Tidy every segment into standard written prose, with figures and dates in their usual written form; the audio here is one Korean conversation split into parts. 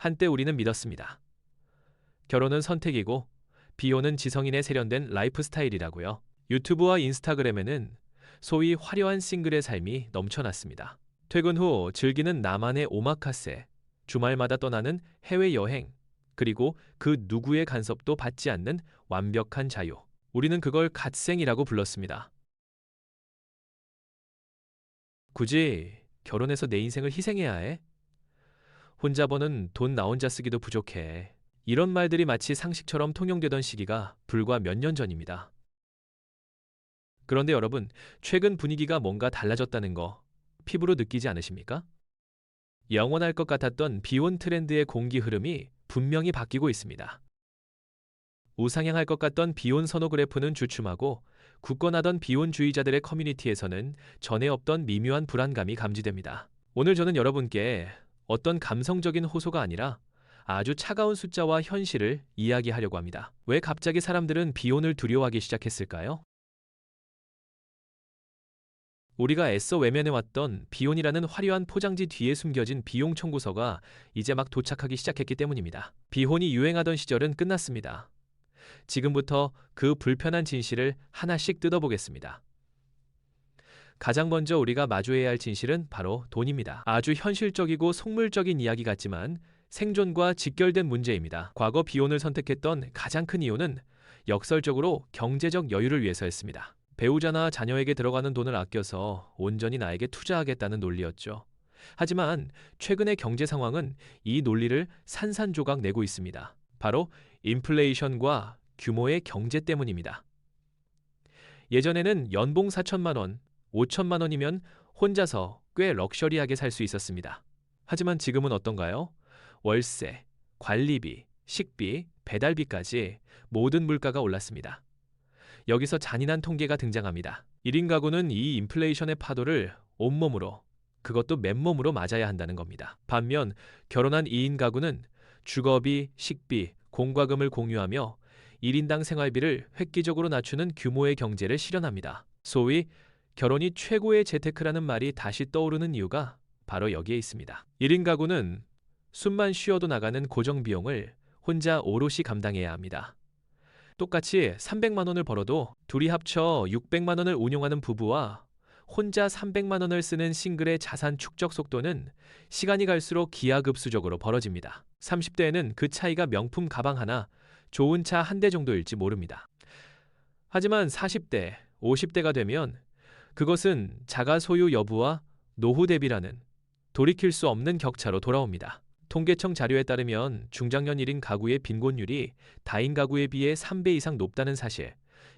한때 우리는 믿었습니다. 결혼은 선택이고 비혼은 지성인의 세련된 라이프 스타일이라고요. 유튜브와 인스타그램에는 소위 화려한 싱글의 삶이 넘쳐났습니다. 퇴근 후 즐기는 나만의 오마카세, 주말마다 떠나는 해외여행, 그리고 그 누구의 간섭도 받지 않는 완벽한 자유. 우리는 그걸 갓생이라고 불렀습니다. 굳이 결혼해서 내 인생을 희생해야 해? 혼자 버는 돈 나 혼자 쓰기도 부족해. 이런 말들이 마치 상식처럼 통용되던 시기가 불과 몇 년 전입니다. 그런데 여러분, 최근 분위기가 뭔가 달라졌다는 거 피부로 느끼지 않으십니까? 영원할 것 같았던 비혼 트렌드의 공기 흐름이 분명히 바뀌고 있습니다. 우상향할 것 같던 비혼 선호 그래프는 주춤하고 굳건하던 비혼주의자들의 커뮤니티에서는 전에 없던 미묘한 불안감이 감지됩니다. 오늘 저는 여러분께 어떤 감성적인 호소가 아니라 아주 차가운 숫자와 현실을 이야기하려고 합니다. 왜 갑자기 사람들은 비혼을 두려워하기 시작했을까요? 우리가 애써 외면해왔던 비혼이라는 화려한 포장지 뒤에 숨겨진 비용 청구서가 이제 막 도착하기 시작했기 때문입니다. 비혼이 유행하던 시절은 끝났습니다. 지금부터 그 불편한 진실을 하나씩 뜯어보겠습니다. 가장 먼저 우리가 마주해야 할 진실은 바로 돈입니다. 아주 현실적이고 속물적인 이야기 같지만 생존과 직결된 문제입니다. 과거 비혼을 선택했던 가장 큰 이유는 역설적으로 경제적 여유를 위해서였습니다. 배우자나 자녀에게 들어가는 돈을 아껴서 온전히 나에게 투자하겠다는 논리였죠. 하지만 최근의 경제 상황은 이 논리를 산산조각 내고 있습니다. 바로 인플레이션과 규모의 경제 때문입니다. 예전에는 연봉 4천만 원, 5천만 원이면 혼자서 꽤 럭셔리하게 살 수 있었습니다. 하지만 지금은 어떤가요? 월세, 관리비, 식비, 배달비까지 모든 물가가 올랐습니다. 여기서 잔인한 통계가 등장합니다. 1인 가구는 이 인플레이션의 파도를 온몸으로, 그것도 맨몸으로 맞아야 한다는 겁니다. 반면 결혼한 2인 가구는 주거비, 식비, 공과금을 공유하며 1인당 생활비를 획기적으로 낮추는 규모의 경제를 실현합니다. 소위 결혼이 최고의 재테크라는 말이 다시 떠오르는 이유가 바로 여기에 있습니다. 1인 가구는 숨만 쉬어도 나가는 고정 비용을 혼자 오롯이 감당해야 합니다. 똑같이 300만 원을 벌어도 둘이 합쳐 600만 원을 운용하는 부부와 혼자 300만 원을 쓰는 싱글의 자산 축적 속도는 시간이 갈수록 기하급수적으로 벌어집니다. 30대에는 그 차이가 명품 가방 하나, 좋은 차 한 대 정도일지 모릅니다. 하지만 40대, 50대가 되면 그것은 자가 소유 여부와 노후 대비라는 돌이킬 수 없는 격차로 돌아옵니다. 통계청 자료에 따르면 중장년 1인 가구의 빈곤율이 다인 가구에 비해 3배 이상 높다는 사실.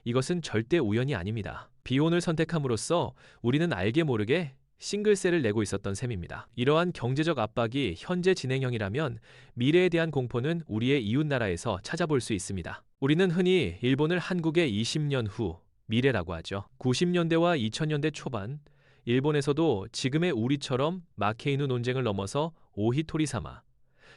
이것은 절대 우연이 아닙니다. 비혼을 선택함으로써 우리는 알게 모르게 싱글세를 내고 있었던 셈입니다. 이러한 경제적 압박이 현재 진행형이라면 미래에 대한 공포는 우리의 이웃나라에서 찾아볼 수 있습니다. 우리는 흔히 일본을 한국의 20년 후 미래라고 하죠. 90년대와 2000년대 초반 일본에서도 지금의 우리처럼 마케이누 논쟁을 넘어서 오히토리사마,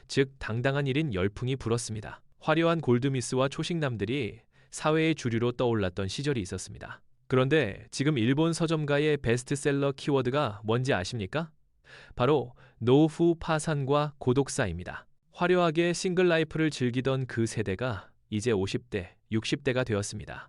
즉 당당한 1인 열풍이 불었습니다. 화려한 골드미스와 초식남들이 사회의 주류로 떠올랐던 시절이 있었습니다. 그런데 지금 일본 서점가의 베스트셀러 키워드가 뭔지 아십니까? 바로 노후 파산과 고독사입니다. 화려하게 싱글 라이프를 즐기던 그 세대가 이제 50대, 60대가 되었습니다.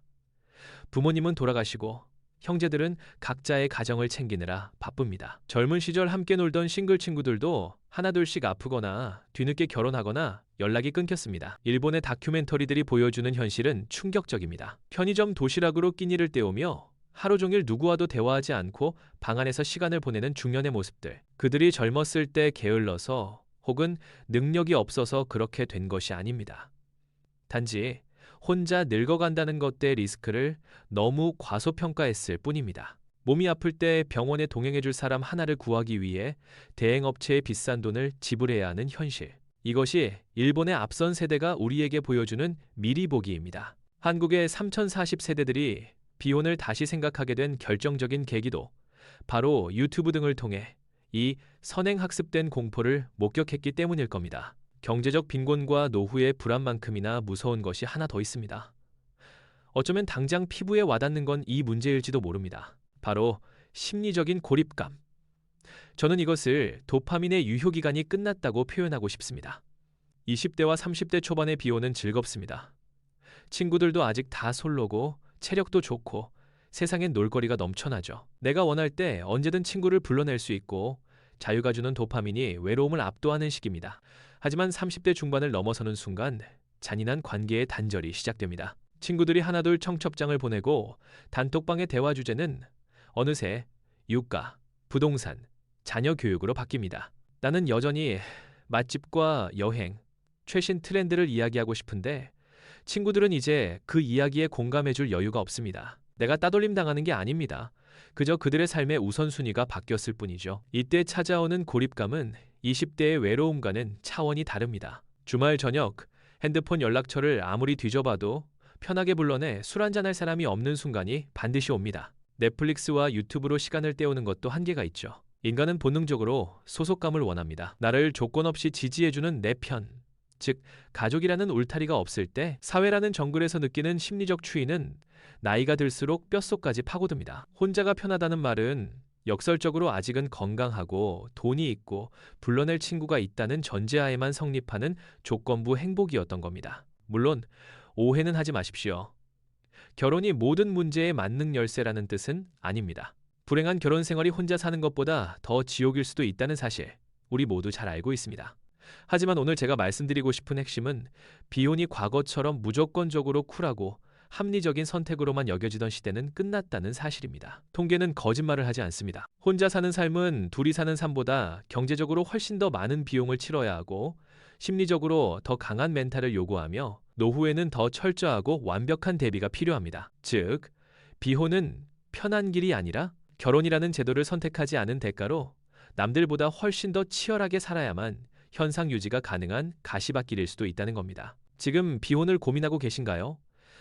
부모님은 돌아가시고 형제들은 각자의 가정을 챙기느라 바쁩니다. 젊은 시절 함께 놀던 싱글 친구들도 하나둘씩 아프거나 뒤늦게 결혼하거나 연락이 끊겼습니다. 일본의 다큐멘터리들이 보여주는 현실은 충격적입니다. 편의점 도시락으로 끼니를 때우며 하루 종일 누구와도 대화하지 않고 방 안에서 시간을 보내는 중년의 모습들. 그들이 젊었을 때 게을러서 혹은 능력이 없어서 그렇게 된 것이 아닙니다. 단지 혼자 늙어간다는 것의 리스크를 너무 과소평가했을 뿐입니다. 몸이 아플 때 병원에 동행해줄 사람 하나를 구하기 위해 대행업체에 비싼 돈을 지불해야 하는 현실. 이것이 일본의 앞선 세대가 우리에게 보여주는 미리 보기입니다. 한국의 3040 세대들이 비혼을 다시 생각하게 된 결정적인 계기도 바로 유튜브 등을 통해 이 선행학습된 공포를 목격했기 때문일 겁니다. 경제적 빈곤과 노후의 불안만큼이나 무서운 것이 하나 더 있습니다. 어쩌면 당장 피부에 와닿는 건 이 문제일지도 모릅니다. 바로 심리적인 고립감. 저는 이것을 도파민의 유효기간이 끝났다고 표현하고 싶습니다. 20대와 30대 초반의 비혼은 즐겁습니다. 친구들도 아직 다 솔로고 체력도 좋고 세상엔 놀거리가 넘쳐나죠. 내가 원할 때 언제든 친구를 불러낼 수 있고 자유가 주는 도파민이 외로움을 압도하는 시기입니다. 하지만 30대 중반을 넘어서는 순간 잔인한 관계의 단절이 시작됩니다. 친구들이 하나둘 청첩장을 보내고 단톡방의 대화 주제는 어느새 유가, 부동산, 자녀 교육으로 바뀝니다. 나는 여전히 맛집과 여행, 최신 트렌드를 이야기하고 싶은데 친구들은 이제 그 이야기에 공감해줄 여유가 없습니다. 내가 따돌림 당하는 게 아닙니다. 그저 그들의 삶의 우선순위가 바뀌었을 뿐이죠. 이때 찾아오는 고립감은 20대의 외로움과는 차원이 다릅니다. 주말 저녁 핸드폰 연락처를 아무리 뒤져봐도 편하게 불러내 술 한잔할 사람이 없는 순간이 반드시 옵니다. 넷플릭스와 유튜브로 시간을 때우는 것도 한계가 있죠. 인간은 본능적으로 소속감을 원합니다. 나를 조건 없이 지지해주는 내 편, 즉 가족이라는 울타리가 없을 때 사회라는 정글에서 느끼는 심리적 추위는 나이가 들수록 뼛속까지 파고듭니다. 혼자가 편하다는 말은 역설적으로 아직은 건강하고 돈이 있고 불러낼 친구가 있다는 전제하에만 성립하는 조건부 행복이었던 겁니다. 물론 오해는 하지 마십시오. 결혼이 모든 문제의 만능 열쇠라는 뜻은 아닙니다. 불행한 결혼 생활이 혼자 사는 것보다 더 지옥일 수도 있다는 사실 우리 모두 잘 알고 있습니다. 하지만 오늘 제가 말씀드리고 싶은 핵심은 비혼이 과거처럼 무조건적으로 쿨하고 합리적인 선택으로만 여겨지던 시대는 끝났다는 사실입니다. 통계는 거짓말을 하지 않습니다. 혼자 사는 삶은 둘이 사는 삶보다 경제적으로 훨씬 더 많은 비용을 치러야 하고 심리적으로 더 강한 멘탈을 요구하며 노후에는 더 철저하고 완벽한 대비가 필요합니다. 즉, 비혼은 편한 길이 아니라 결혼이라는 제도를 선택하지 않은 대가로 남들보다 훨씬 더 치열하게 살아야만 현상 유지가 가능한 가시밭길일 수도 있다는 겁니다. 지금 비혼을 고민하고 계신가요?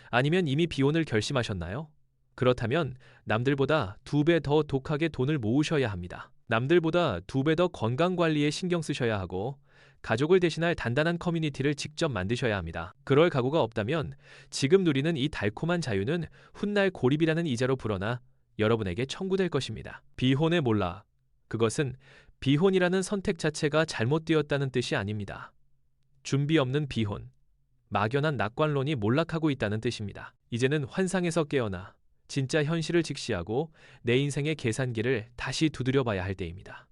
아니면 이미 비혼을 결심하셨나요? 그렇다면 남들보다 2배 더 독하게 돈을 모으셔야 합니다. 남들보다 2배 더 건강관리에 신경 쓰셔야 하고 가족을 대신할 단단한 커뮤니티를 직접 만드셔야 합니다. 그럴 각오가 없다면 지금 누리는 이 달콤한 자유는 훗날 고립이라는 이자로 불어나 여러분에게 청구될 것입니다. 비혼의 몰락, 그것은 비혼이라는 선택 자체가 잘못되었다는 뜻이 아닙니다. 준비 없는 비혼, 막연한 낙관론이 몰락하고 있다는 뜻입니다. 이제는 환상에서 깨어나 진짜 현실을 직시하고 내 인생의 계산기를 다시 두드려 봐야 할 때입니다.